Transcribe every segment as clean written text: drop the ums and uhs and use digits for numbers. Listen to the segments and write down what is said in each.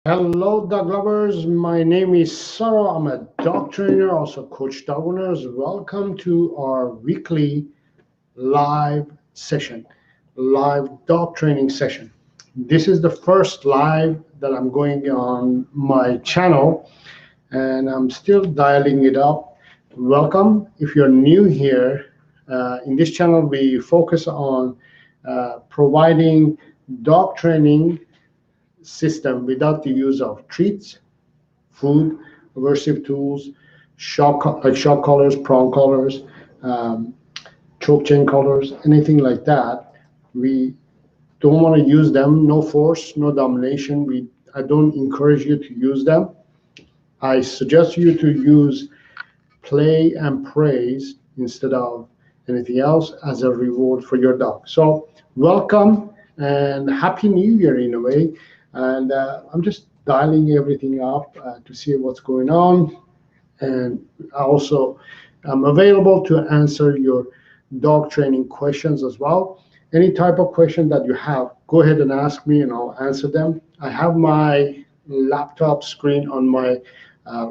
Hello, dog lovers. My name is Saro. I'm a dog trainer, also coach dog owners. Welcome to our weekly live session, live dog training session. This is the first live that I'm going on my channel, and I'm still dialing it up. Welcome. If you're new here, in this channel, we focus on providing dog training system without the use of treats, food, aversive tools, shock collars, prong collars, um, choke chain collars, anything like that. We don't want to use them. No force, no domination. I don't encourage you to use them. I suggest you to use play and praise instead of anything else as a reward for your dog. So welcome and happy new year in a way. And I'm just dialing everything up to see what's going on. And also, I'm available to answer your dog training questions as well. Any type of question that you have, go ahead and ask me and I'll answer them. I have my laptop screen on my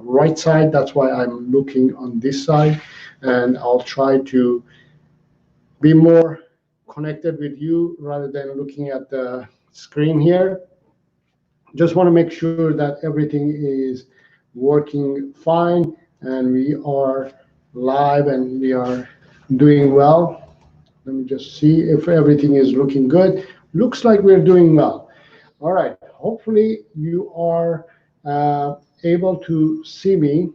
right side. That's why I'm looking on this side. And I'll try to be more connected with you rather than looking at the screen here. Just want to make sure that everything is working fine and we are live and we are doing well. Let me just see if everything is looking good. Looks like we're doing well. All right. Hopefully you are able to see me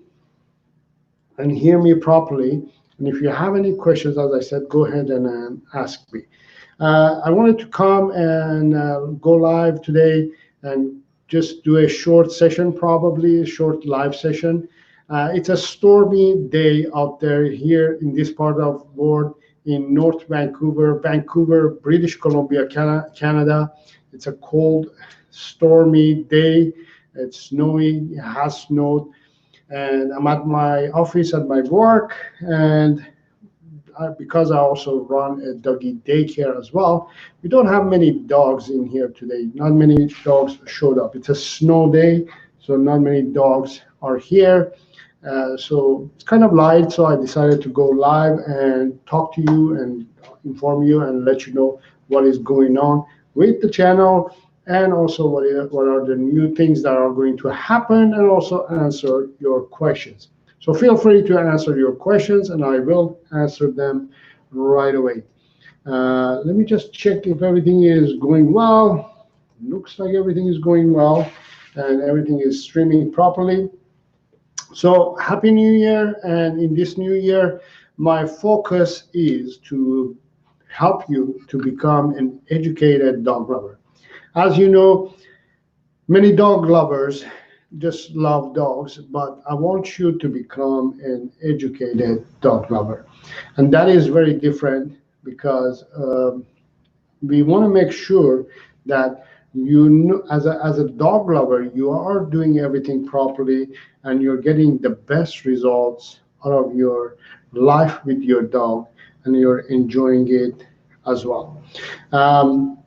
and hear me properly. And if you have any questions, as I said, go ahead and ask me. I wanted to come and go live today and just do a short session, probably a short live session. It's a stormy day out there here in this part of the world in North Vancouver, British Columbia, Canada. It's a cold, stormy day. It's snowy, it has snowed, and I'm at my office at my work, and because I also run a doggy daycare as well, we don't have many dogs in here today. Not many dogs showed up. It's a snow day, so not many dogs are here. So it's kind of light, so I decided to go live and talk to you and inform you and let you know what is going on with the channel and also what are the new things that are going to happen and also answer your questions. So feel free to answer your questions and I will answer them right away. Let me just check if everything is going well. Looks like everything is going well and everything is streaming properly. So happy new year, and in this new year my focus is to help you to become an educated dog lover. As you know, many dog lovers just love dogs, but I want you to become an educated dog lover. And that is very different because we want to make sure that you know, as a dog lover, you are doing everything properly and you're getting the best results out of your life with your dog and you're enjoying it as well. Um,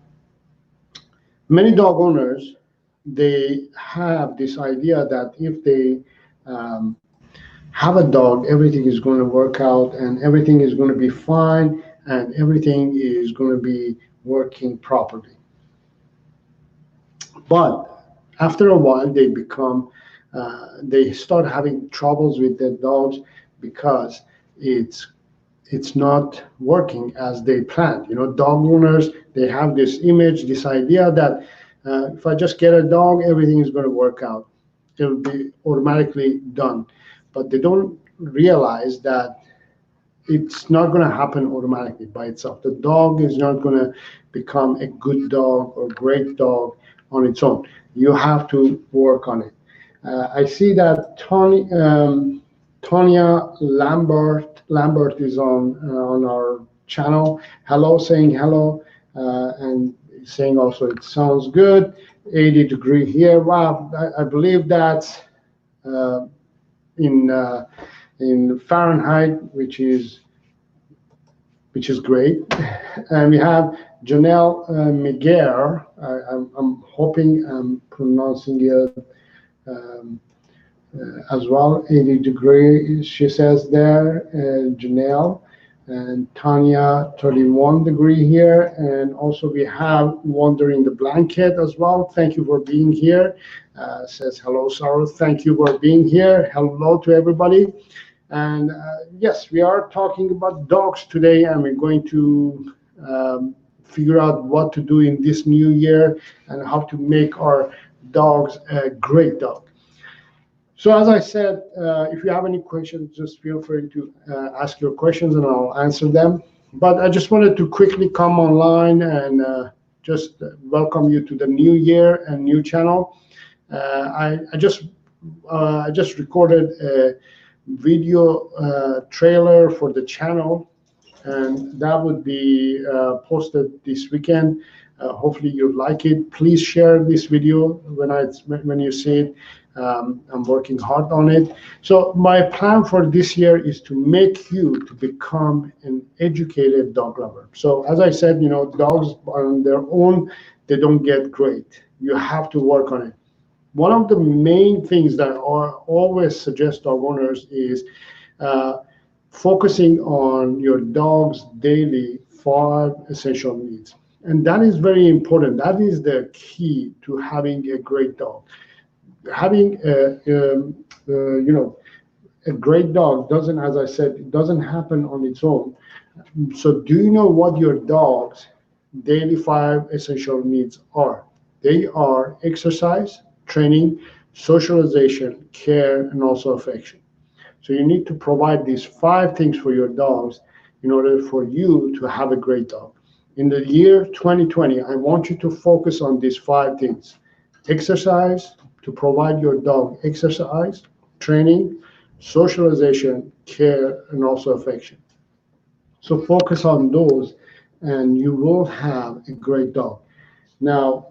Many dog owners, they have this idea that if they um, have a dog, everything is going to work out and everything is going to be fine and everything is going to be working properly. But after a while, they start having troubles with their dogs because it's it's not working as they planned. You know, dog owners, they have this image, this idea that if I just get a dog, everything is going to work out. It'll be automatically done. But they don't realize that it's not going to happen automatically by itself. The dog is not going to become a good dog or great dog on its own. You have to work on it. I see that Tonya Lambert is on our channel. Hello, saying hello, and saying also it sounds good. 80-degree here. Wow, I believe that's uh, in uh, in Fahrenheit, which is great. And we have Janelle Miguel, I'm hoping I'm pronouncing it um, as well. 80 degree, she says there, Janelle. And Tanya, 31 degree here. And also we have Wonder in the Blanket as well. Thank you for being here. Says hello, Saro. Thank you for being here. Hello to everybody. And yes, we are talking about dogs today, and we're going to figure out what to do in this new year and how to make our dogs a great dog. So as I said, if you have any questions, just feel free to ask your questions and I'll answer them. But I just wanted to quickly come online and just welcome you to the new year and new channel. I just recorded a video trailer for the channel, and that would be posted this weekend. Hopefully you like it. Please share this video when you see it. I'm working hard on it. So my plan for this year is to make you to become an educated dog lover. So as I said, dogs on their own, they don't get great. You have to work on it. One of the main things that I always suggest dog owners is uh, focusing on your dog's daily 5 essential needs. And that is very important. That is the key to having a great dog. Having a great dog doesn't, as I said, it doesn't happen on its own. So do you know what your dog's daily 5 essential needs are? They are exercise, training, socialization, care, and also affection. So you need to provide these 5 things for your dogs in order for you to have a great dog. In the year 2020, I want you to focus on these 5 things: exercise, to provide your dog exercise, training, socialization, care, and also affection. So focus on those, and you will have a great dog. Now,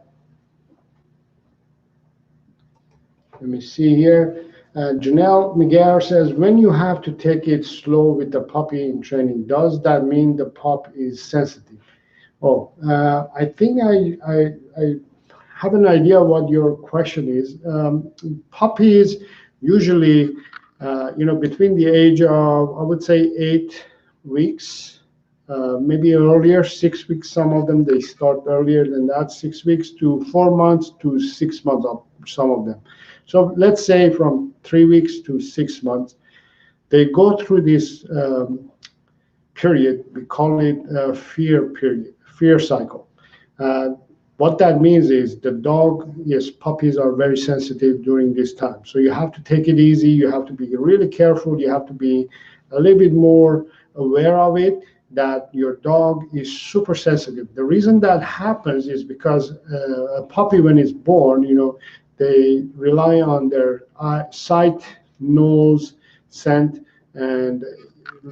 let me see here. Janelle Miguel says, when you have to take it slow with the puppy in training, does that mean the pup is sensitive? Oh, I think I have an idea what your question is. Puppies usually, between the age of, I would say, 8 weeks, maybe earlier, 6 weeks. Some of them they start earlier than that, 6 weeks to 4 months to 6 months of some of them. So let's say from 3 weeks to 6 months, they go through this period. We call it a fear period, fear cycle. Uh, what that means is the dog, yes, puppies are very sensitive during this time. So you have to take it easy. You have to be really careful. You have to be a little bit more aware of it, that your dog is super sensitive. The reason that happens is because a puppy, when it's born, they rely on their sight, nose, scent, and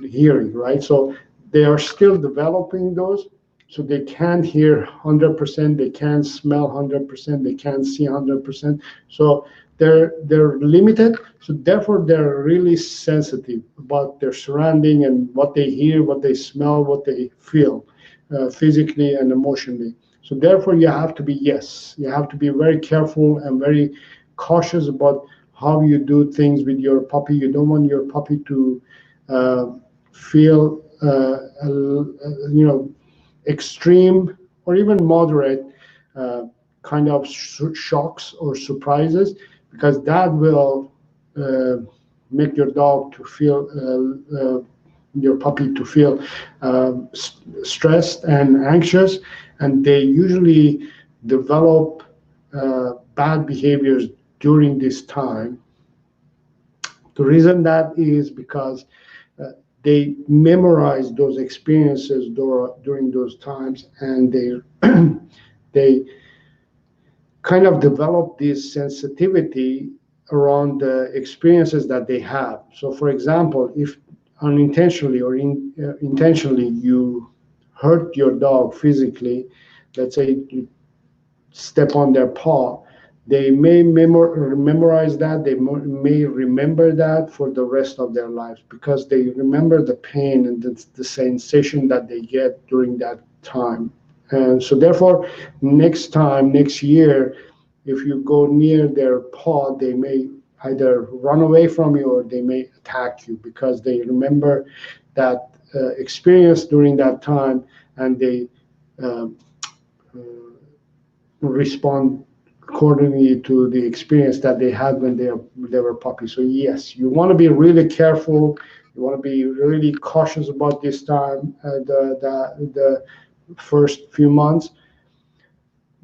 hearing, right? So they are still developing those. So they can't hear 100%, they can't smell 100%, they can't see 100%. So they're limited. So therefore, they're really sensitive about their surrounding and what they hear, what they smell, what they feel, physically and emotionally. So therefore, you have to be very careful and very cautious about how you do things with your puppy. You don't want your puppy to uh, feel, extreme or even moderate uh, kind of shocks or surprises, because that will uh, make your puppy to feel stressed and anxious, and they usually develop bad behaviors during this time. The reason that is because uh, they memorize those experiences during those times, and they kind of develop this sensitivity around the experiences that they have. So, for example, if unintentionally or intentionally you hurt your dog physically, let's say you step on their paw, they may memorize that, they may remember that for the rest of their lives, because they remember the pain and the sensation that they get during that time. And so therefore, next time, next year, if you go near their paw, they may either run away from you or they may attack you because they remember that experience during that time, and they um, uh, respond accordingly to the experience that they had when they were puppies. So yes, you want to be really careful. You want to be really cautious about this time, the first few months.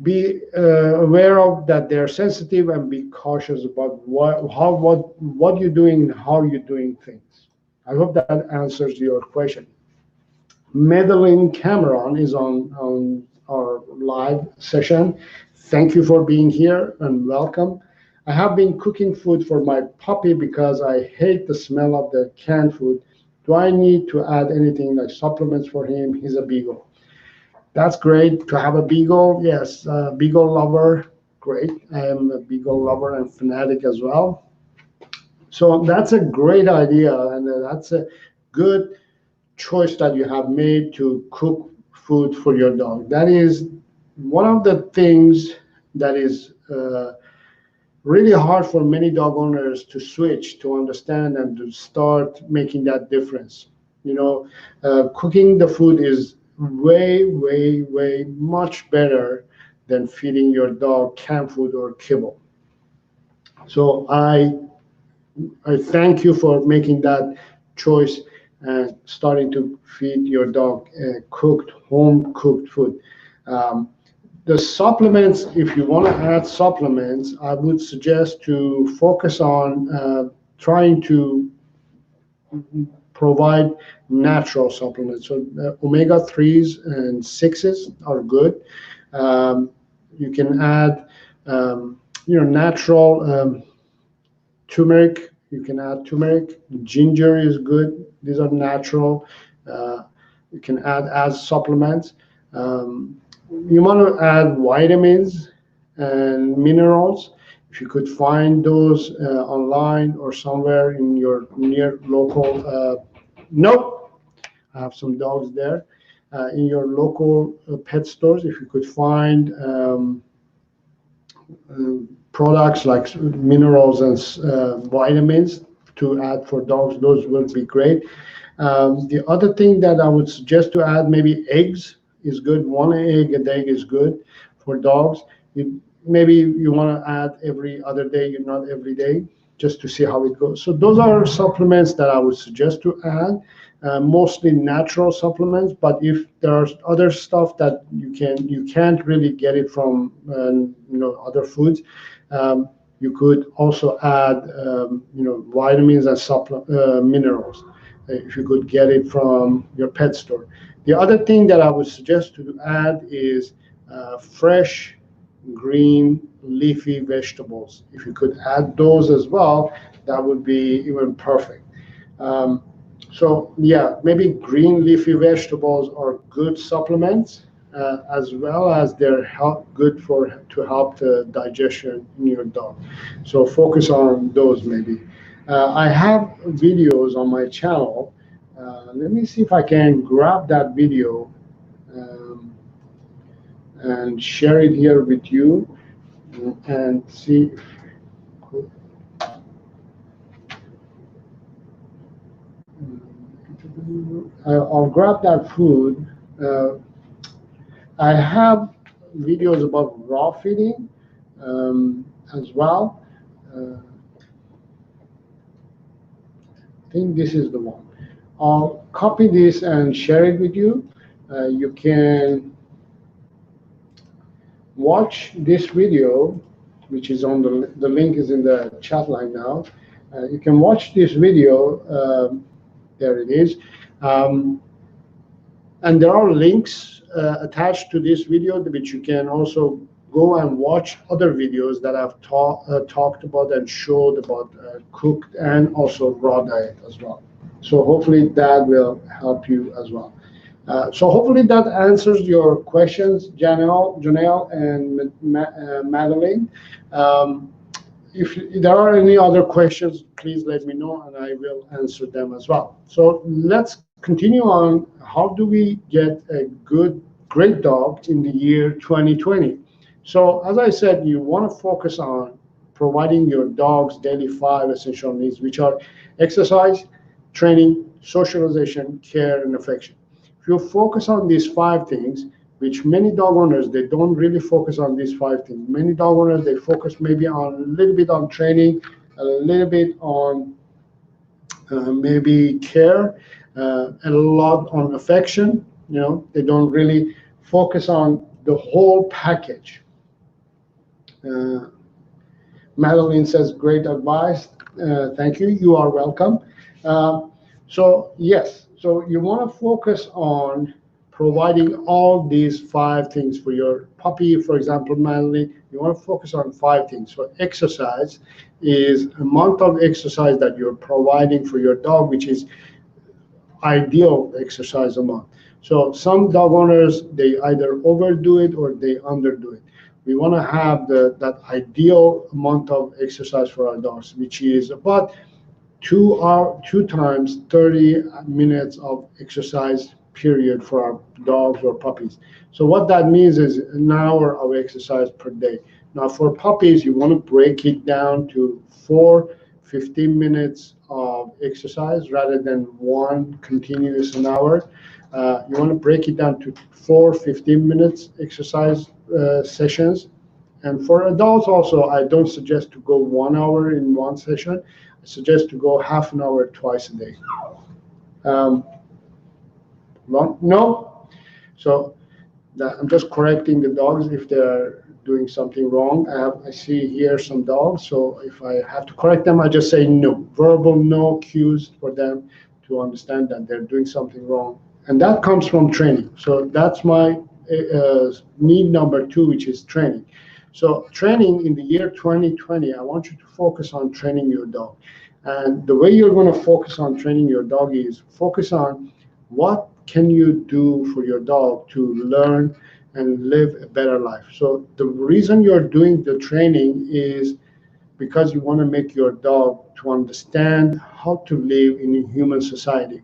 Be aware of that they're sensitive, and be cautious about what you're doing and how you're doing things. I hope that answers your question. Madeline Cameron is on our live session. Thank you for being here and welcome. I have been cooking food for my puppy because I hate the smell of the canned food. Do I need to add anything like supplements for him? He's a beagle. That's great to have a beagle. Yes, beagle lover. Great. I am a beagle lover and fanatic as well. So that's a great idea, and that's a good choice that you have made to cook food for your dog. That is one of the things that is really hard for many dog owners to switch, to understand, and to start making that difference. You know, cooking the food is way, way, way much better than feeding your dog canned food or kibble. So I thank you for making that choice and starting to feed your dog cooked, home cooked food. Um, the supplements, if you want to add supplements, I would suggest to focus on trying to provide natural supplements. So omega 3s and 6s are good. Um, you can add natural turmeric. You can add turmeric. Ginger is good. These are natural. Uh, you can add as supplements. Um, you want to add vitamins and minerals. If you could find those online or somewhere in your near local, nope, I have some dogs there. In your local pet stores, if you could find products like minerals and vitamins to add for dogs, those would be great. The other thing that I would suggest to add, maybe eggs is good. One egg a day is good for dogs. Maybe you want to add every other day, not every day, just to see how it goes. So those are supplements that I would suggest to add. Mostly natural supplements, but if there's other stuff that you can't really get it from other foods, you could also add vitamins and minerals if you could get it from your pet store. The other thing that I would suggest to add is fresh green leafy vegetables. If you could add those as well, that would be even perfect. Um, so yeah, maybe green leafy vegetables are good supplements, as well as they're good to help the digestion in your dog. So focus on those maybe. I have videos on my channel. Let me see if I can grab that video um, and share it here with you and see. I'll grab that food. Uh, I have videos about raw feeding as well. I think this is the one. I'll copy this and share it with you. You can watch this video, which is on the link is in the chat line now. You can watch this video. There it is. And there are links attached to this video, which you can also go and watch other videos that I've talked about and showed about cooked and also raw diet as well. So hopefully that will help you as well. So hopefully that answers your questions, Janelle and Madeline. If there are any other questions, please let me know and I will answer them as well. So let's continue on. How do we get a good great dog in the year 2020. So, as I said, you want to focus on providing your dog's daily five essential needs, which are exercise, training, socialization, care, and affection. If you focus on these five things, which many dog owners they don't really focus on these five things. Many dog owners they focus maybe on a little bit on training, a little bit on maybe care, a lot on affection. They don't really focus on the whole package. Uh, Madeline says, great advice. Thank you. You are welcome. Uh, so, yes, so you want to focus on providing all these five things for your puppy. For example, Madeline, you want to focus on five things. So, exercise is amount of exercise that you're providing for your dog, which is ideal exercise amount. So some dog owners they either overdo it or they underdo it. We want to have that ideal amount of exercise for our dogs, which is about 2 times 30 minutes of exercise period for our dogs or puppies. So what that means is an hour of exercise per day. Now for puppies, you want to break it down to 15 minutes of exercise rather than one continuous an hour. You want to break it down to 15 minutes exercise sessions. And for adults also, I don't suggest to go 1 hour in one session. I suggest to go half an hour twice a day. Um, no? So I'm just correcting the dogs if they're doing something wrong. I see here some dogs, so if I have to correct them, I just say no. Verbal no cues for them to understand that they're doing something wrong. And that comes from training. So that's my need number 2, which is training. So training in the year 2020, I want you to focus on training your dog. And the way you're going to focus on training your dog is focus on what can you do for your dog to learn and live a better life. So the reason you're doing the training is because you want to make your dog to understand how to live in a human society.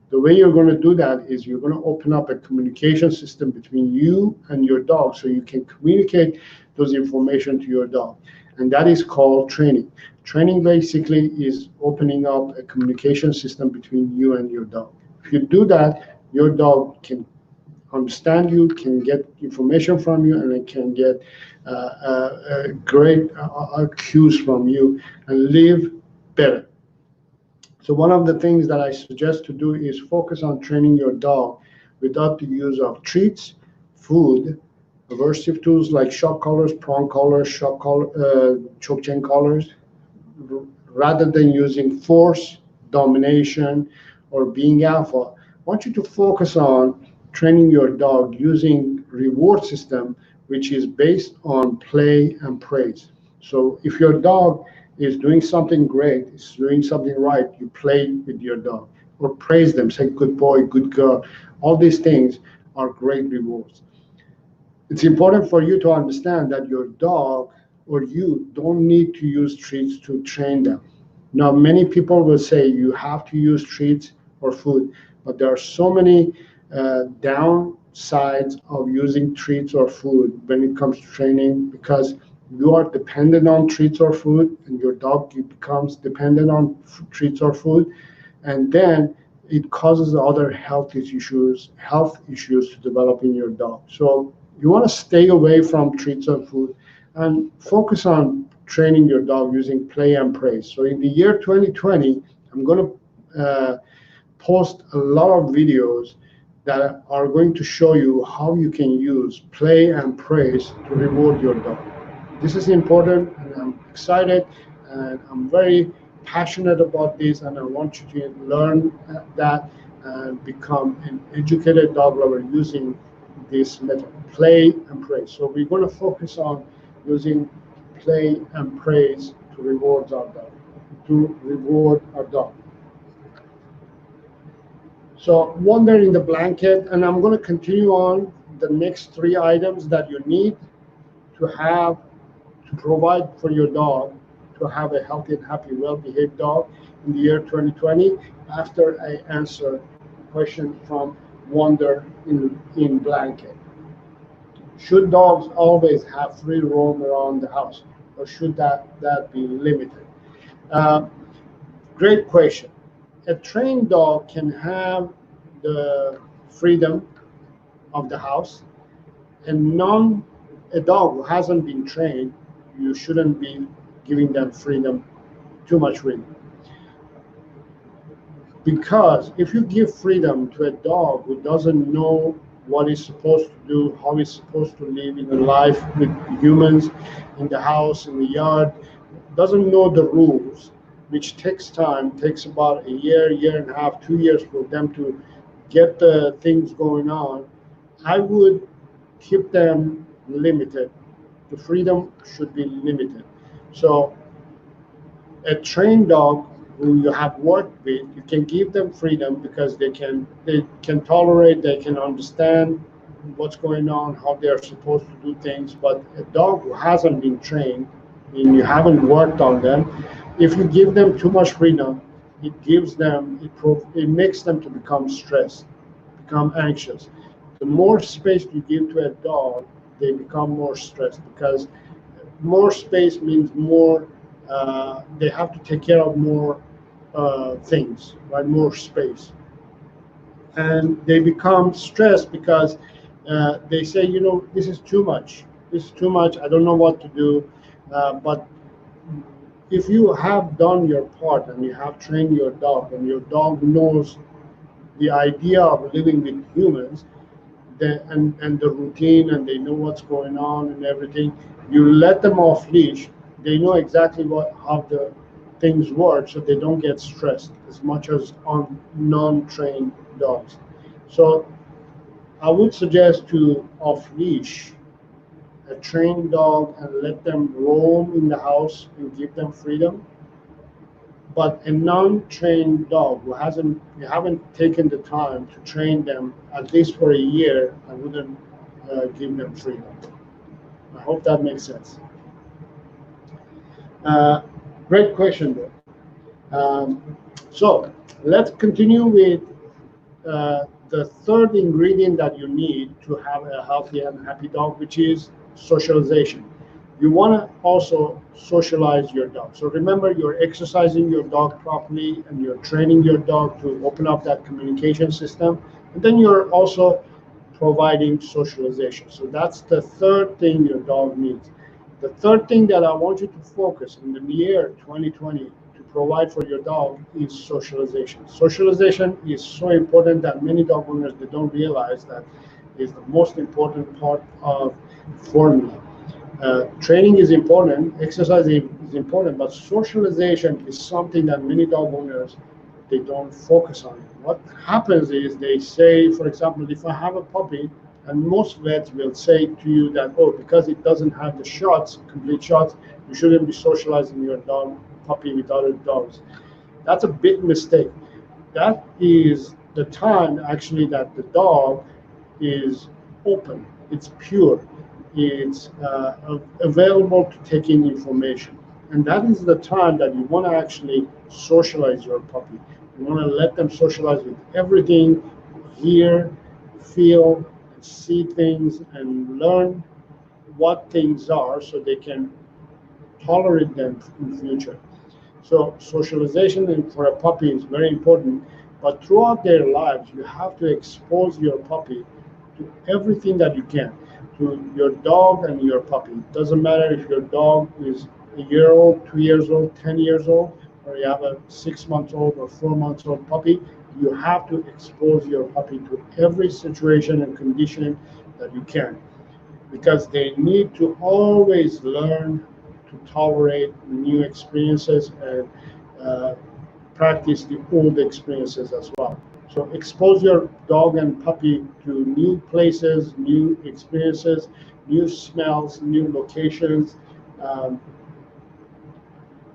The way you're going to do that is you're going to open up a communication system between you and your dog so you can communicate those information to your dog. And that is called training. Training basically is opening up a communication system between you and your dog. If you do that, your dog can understand you, can get information from you, and it can get great cues from you and live better. So one of the things that I suggest to do is focus on training your dog without the use of treats, food, aversive tools like shock collars, prong collars, choke chain collars, rather than using force, domination, or being alpha. I want you to focus on training your dog using reward system, which is based on play and praise. So if your dog is doing something great, is doing something right, you play with your dog or praise them, say good boy, good girl. All these things are great rewards. It's important for you to understand that your dog or you don't need to use treats to train them. Now, many people will say you have to use treats or food, but there are so many downsides of using treats or food when it comes to training because you are dependent on treats or food and your dog becomes dependent on treats or food, and then it causes other health issues to develop in your dog. So you want to stay away from treats and food and focus on training your dog using play and praise. So in the year 2020, I'm going to post a lot of videos that are going to show you how you can use play and praise to reward your dog. This is important, and I'm excited, and I'm very passionate about this, and I want you to learn that and become an educated dog lover using this method, play and praise. So we're going to focus on using play and praise to reward our dog. So wonder in the blanket, and I'm going to continue on the next 3 items that you need to have to provide for your dog to have a healthy and happy, well-behaved dog in the year 2020 after I answer a question from Wonder in Blanket. Should dogs always have free roam around the house, or should that be limited? Uh, Great question. A trained dog can have the freedom of the house, and non a dog who hasn't been trained, you shouldn't be giving them freedom, too much freedom. Because if you give freedom to a dog who doesn't know what he's supposed to do, how he's supposed to live in a life with humans, in the house, in the yard, doesn't know the rules, which takes time, takes about a year, year and a half, 2 years for them to get the things going on, I would keep them limited. The freedom should be limited. So a trained dog who you have worked with, you can give them freedom because they can tolerate, they can understand what's going on, how they are supposed to do things. But a dog who hasn't been trained and you haven't worked on them, if you give them too much freedom, it makes them to become stressed, become anxious. The more space you give to a dog, they become more stressed because more space means more. They have to take care of more things, right? More space, and they become stressed because they say, this is too much. This is too much. I don't know what to do. But if you have done your part and you have trained your dog, and your dog knows the idea of living with humans, and the routine, and they know what's going on and everything, you let them off leash, they know exactly how the things work, so they don't get stressed as much as on non-trained dogs. So I would suggest to off leash a trained dog and let them roam in the house and give them freedom. But a non-trained dog who hasn't you haven't taken the time to train them at least for a year, I wouldn't give them freedom. I hope that makes sense. Uh, Great question, though. So let's continue with the third ingredient that you need to have a healthy and happy dog, which is socialization. You want to also socialize your dog. So remember, you're exercising your dog properly and you're training your dog to open up that communication system. And then you're also providing socialization. So that's the third thing your dog needs. The third thing that I want you to focus in the year 2020 to provide for your dog is socialization. Socialization is so important that many dog owners, they don't realize that is the most important part of formula. Training is important, exercise is important, but socialization is something that many dog owners, they don't focus on. What happens is they say, for example, if I have a puppy, and most vets will say to you that, oh, because it doesn't have the shots, complete shots, you shouldn't be socializing your dog puppy with other dogs. That's a big mistake. That is the time actually that the dog is open, it's pure, it's available to take in information. And that is the time that you want to actually socialize your puppy. You want to let them socialize with everything, hear, feel, see things, and learn what things are so they can tolerate them in the future. So socialization for a puppy is very important, but throughout their lives, you have to expose your puppy to everything that you can, to your dog and your puppy. It doesn't matter if your dog is a year old, 2 years old, 10 years old, or you have a 6 months old or 4 months old puppy. You have to expose your puppy to every situation and condition that you can, because they need to always learn to tolerate new experiences and uh, practice the old experiences as well. So expose your dog and puppy to new places, new experiences, new smells, new locations, um,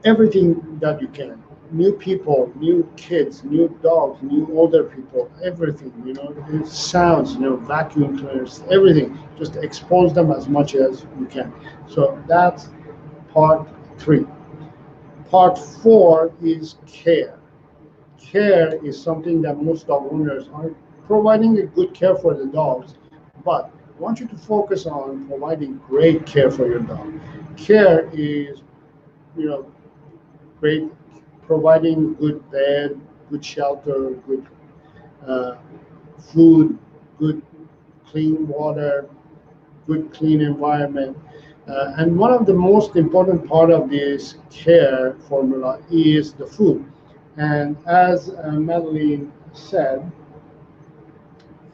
everything that you can. New people, new kids, new dogs, new older people, everything, sounds, vacuum cleaners, everything. Just expose them as much as you can. So that's part three. Part four is care. Care is something that most dog owners are providing a good care for the dogs, but I want you to focus on providing great care for your dog. Care is, you know, great, providing good bed, good shelter, good uh, food, good clean water, good clean environment. And one of the most important part of this care formula is the food. And as Madeline said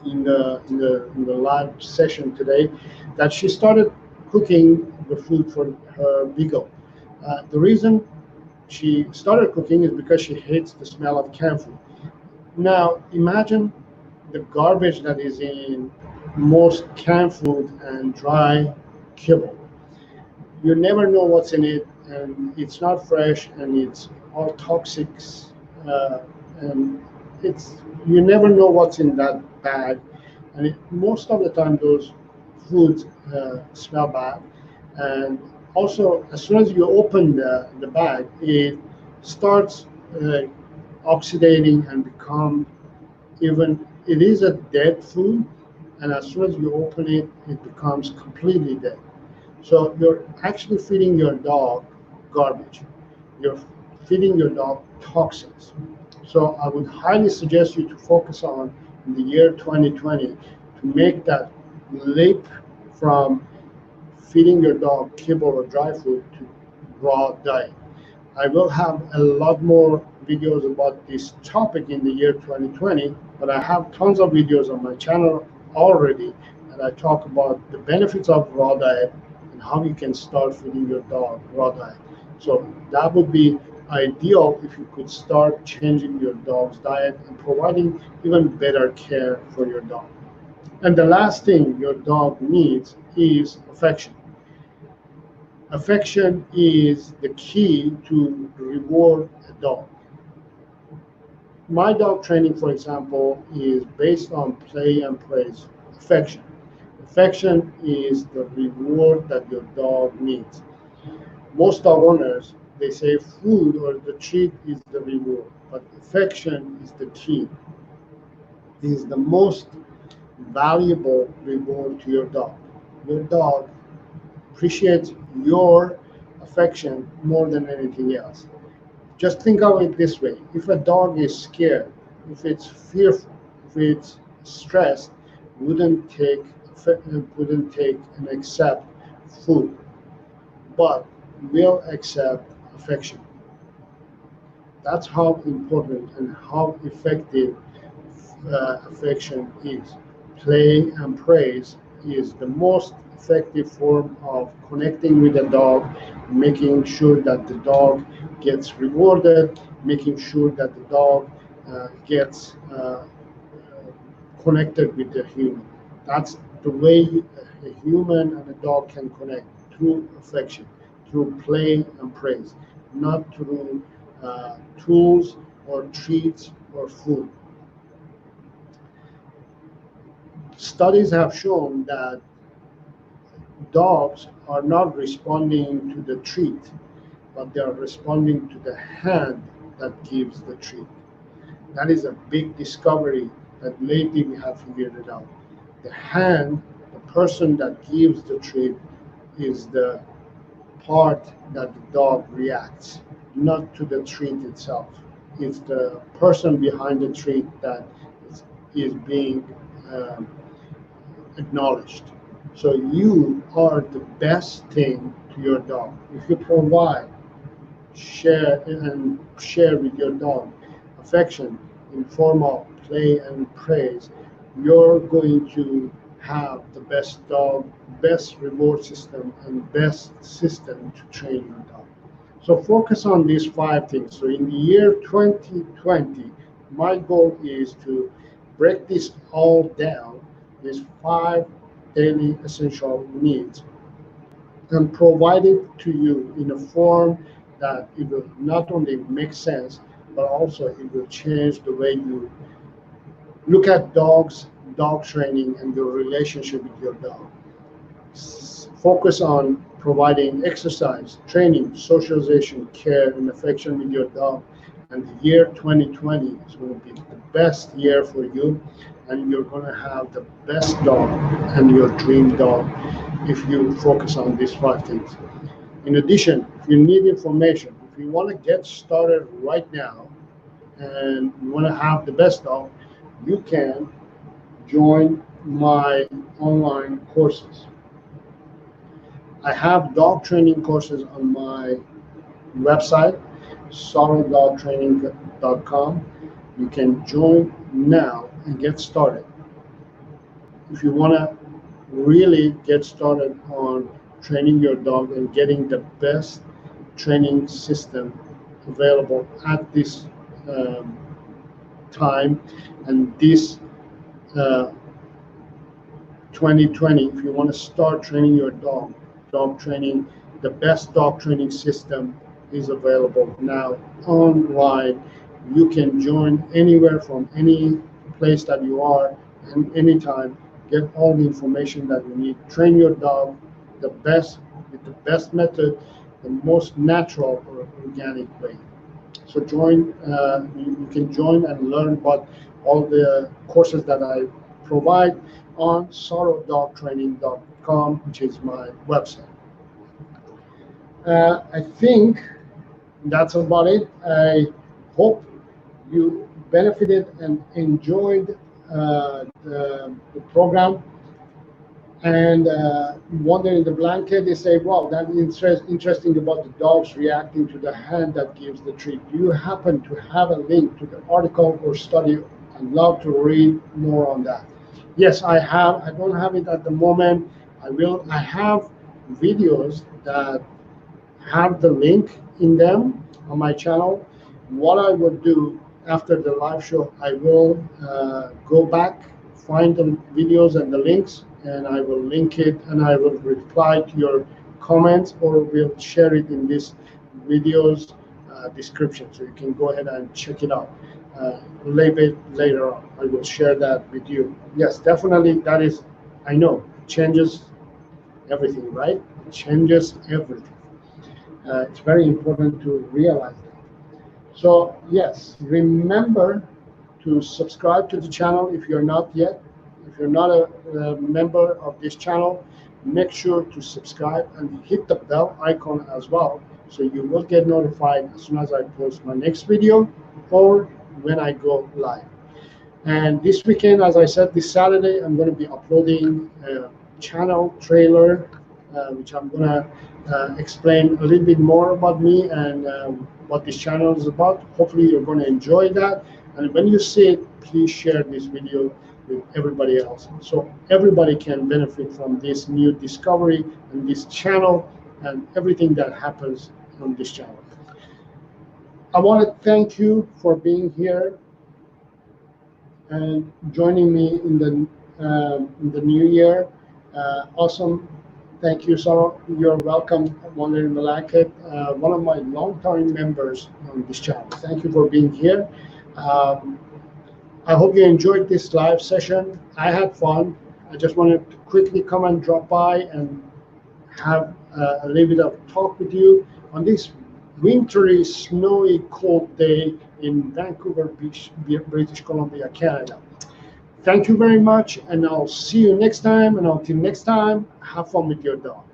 in the live session today, that she started cooking the food for her beagle. The reason she started cooking is because she hates the smell of canned food. Now imagine the garbage that is in most canned food and dry kibble. You never know what's in it, and it's not fresh, and it's all toxics, and it's you never know what's in that bag, and most of the time those foods smell bad, and also as soon as you open the bag, it starts uh, oxidating and become even it is a dead food, and as soon as you open it, it becomes completely dead. So you're actually feeding your dog garbage. You're feeding your dog toxins. So I would highly suggest you to focus on in the year 2020 to make that leap from feeding your dog kibble or dry food to raw diet. I will have a lot more videos about this topic in the year 2020, but I have tons of videos on my channel already, and I talk about the benefits of raw diet and how you can start feeding your dog raw diet. So that would be ideal if you could start changing your dog's diet and providing even better care for your dog. And the last thing your dog needs is affection. Affection is the key to reward a dog. My dog training, for example, is based on play and praise. Affection. Affection is the reward that your dog needs. Most dog owners, they say food or the treat is the reward, but affection is the key. It is the most valuable reward to your dog. Your dog appreciates your affection more than anything else. Just think of it this way. If a dog is scared, if it's fearful, if it's stressed, wouldn't take wouldn't take and accept food, but will accept affection. That's how important and how effective affection is. Play and praise is the most effective form of connecting with the dog, making sure that the dog gets rewarded, making sure that the dog gets connected with the human. That's the way a human and a dog can connect through affection, through play and praise, not through tools or treats or food. Studies have shown that dogs are not responding to the treat, but they are responding to the hand that gives the treat. That is a big discovery that lately we have figured it out. The hand, the person that gives the treat, is the part that the dog reacts, not to the treat itself. It's the person behind the treat that is being um, acknowledged. So you are the best thing to your dog. If you provide, share with your dog affection in form of play and praise, you're going to have the best dog, best reward system, and best system to train your dog. So focus on these five things. So in the year 2020, my goal is to break this all down, these five daily essential needs, and provide it to you in a form that it will not only make sense, but also it will change the way you look at dogs, dog training, and your relationship with your dog. Focus on providing exercise, training, socialization, care, and affection with your dog, And the year 2020 is going to be the best year for you, and you're going to have the best dog and your dream dog if you focus on these five things. In addition, if you need information, if you want to get started right now and you want to have the best dog, you can join my online courses. I have dog training courses on my website, sarodogtraining.com. You can join now and get started. If you want to really get started on training your dog and getting the best training system available at this um, time and this uh, 2020, if you want to start training your dog training, the best dog training system is available now online. You can join anywhere from any place that you are and anytime. Get all the information that you need. Train your dog the best with the best method, the most natural or organic way. So you can join and learn about all the courses that I provide on sarodogtraining.com, which is my website. I think that's about it. I hope you benefited and enjoyed the program. And Wonder in the Blanket, they say, wow, that's interesting about the dogs reacting to the hand that gives the treat. Do you happen to have a link to the article or study? I'd love to read more on that. Yes, I have. I don't have it at the moment. I will. I have videos that have the link in them on my channel. What I will do after the live show, I will go back, find the videos and the links, and I will link it and I will reply to your comments, or we'll share it in this video's description. So you can go ahead and check it out. A little bit later on, I will share that with you. Yes, definitely, that is, I know, changes everything, right? It changes everything. It's very important to realize that. So yes, remember to subscribe to the channel if you're not yet. If you're not a member of this channel, make sure to subscribe and hit the bell icon as well, so you will get notified as soon as I post my next video or when I go live. And this weekend, as I said, this Saturday, I'm going to be uploading a channel trailer, which I'm going to explain a little bit more about me and what this channel is about. Hopefully you're going to enjoy that. And when you see it, please share this video with everybody else, so everybody can benefit from this new discovery and this channel and everything that happens on this channel. I want to thank you for being here and joining me in the new year. Awesome. Thank you, Saro. You're welcome, Wonder in the Blanket, one of my longtime members on this channel. Thank you for being here. I hope you enjoyed this live session. I had fun. I just wanted to quickly come and drop by and have a little bit of talk with you on this wintry, snowy, cold day in Vancouver Beach, British Columbia, Canada. Thank you very much, and I'll see you next time. And until next time, have fun with your dog.